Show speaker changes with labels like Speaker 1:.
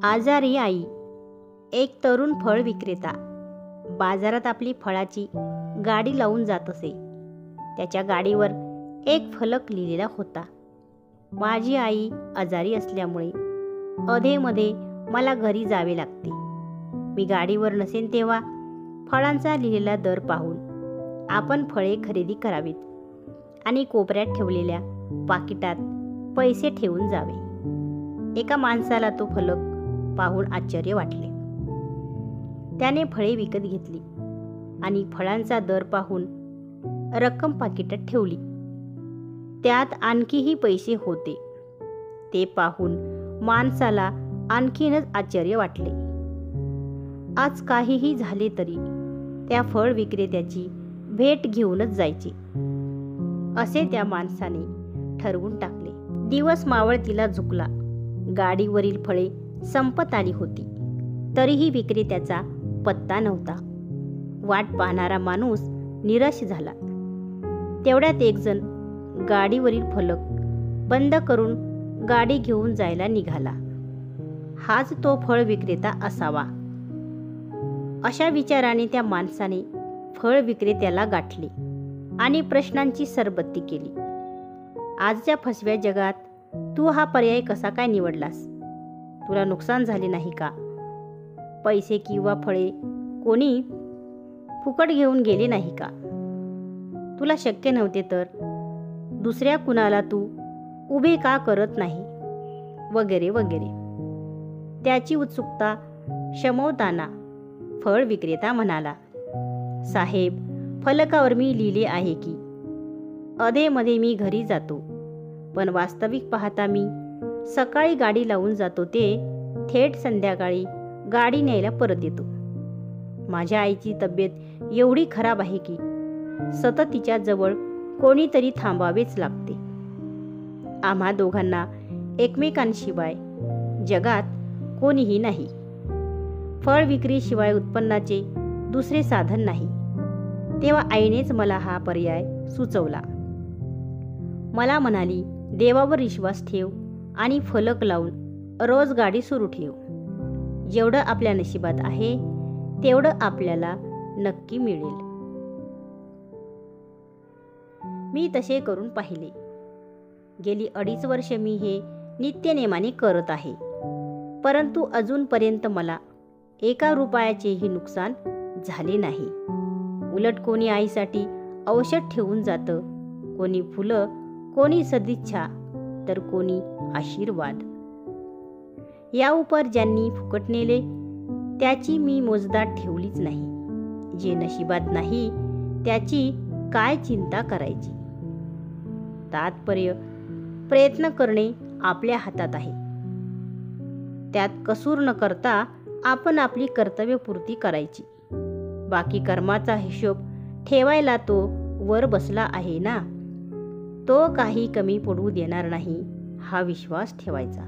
Speaker 1: आजारी आई. एक तरुण फळ विक्रेता बाजारात आपली फळाची गाडी लावून जात असे. त्याच्या गाडीवर एक फलक लिहिलेला होता. माझी आई आजारी असल्यामुळे अधेमध्ये मला घरी जावे लागते. मी गाडीवर नसेन तेव्हा फळांचा लिहिलेला दर पाहून आपण फळे खरेदी करावीत आणि कोपऱ्यात ठेवलेल्या पाकिटात पैसे ठेवून जावे. एका माणसाला तो फलक पाहून आश्चर्य वाटले. त्याने फळे विकत घेतली आणि फळांचा दर पाहून रक्कम पाकिटात ठेवली. त्यात आणखीही पैसे होते. ते पाहून माणसाला आणखीनच आश्चर्य वाटले. आज काहीही झाले तरी त्या फळ विक्रेत्याची भेट घेऊनच जायचे असे त्या माणसाने ठरवून टाकले. दिवस मावळतीला झुकला. गाडीवरील फळे संपत आली होती. तरीही विक्रेत्याचा पत्ता नव्हता. वाट पाहणारा माणूस निराश झाला. तेवढ्यात एक जण गाडीवरील फलक बंद करून गाडी घेऊन जायला निघाला. हाच तो फळ विक्रेता असावा अशा विचाराने त्या माणसाने फळ विक्रेत्याला गाठले आणि प्रश्नांची सरबत्ती केली. आजच्या फसव्या जगात तू हा पर्याय कसा काय निवडलास? तुला नुकसान झाले नाही का? पैसे किंवा फळे कोणी फुकट घेऊन गेले नाही का? तुला शक्य नव्हते तर दुसऱ्या कुणाला तू उभे का करत नाही? वगैरे वगैरे. त्याची उत्सुकता शमवताना फळ विक्रेता म्हणाला, साहेब, फलकावर मी लिहिले आहे की अधेमध्ये मी घरी जातो, पण वास्तविक पाहता मी सकाळी गाडी लावून जातो ते थेट संध्याकाळी गाडी न्यायला परत येतो. माझ्या आईची तब्येत एवढी खराब आहे की सतत तिच्या जवळ कोणीतरी थांबावेच लागते. आम्हा दोघांना एकमेकांशिवाय जगात कोणीही नाही. फळ विक्रीशिवाय उत्पन्नाचे दुसरे साधन नाही. तेव्हा आईनेच मला हा पर्याय सुचवला. मला म्हणाली, देवावर विश्वास ठेव आणि फलक लावून रोज गाडी सुरू ठेव. जेवढं आपल्या नशिबात आहे तेवढं आपल्याला नक्की मिळेल. मी तसे करून पाहिले. गेली 2.5 वर्ष मी हे नित्यनेमाने करत आहे, परंतु अजूनपर्यंत मला 1 रुपयाचेही नुकसान झाले नाही. उलट कोणी आईसाठी औषध ठेवून जातं, कोणी फुलं, कोणी सदिच्छा, तर कोणी आशीर्वाद. या उपर ज्यांनी फुकट नेले त्याची मी मोजदाद ठेवलीच नाही. जे नशिबात नाही त्याची काय चिंता करायची? तात्पर्य, प्रयत्न करणे आपल्या हातात आहे. त्यात कसूर न करता आपण आपली कर्तव्यपूर्ती करायची. बाकी कर्माचा हिशोब ठेवायला तो वर बसला आहे ना, तो काही कमी पडू देणार नाही हा विश्वास ठेवायचा.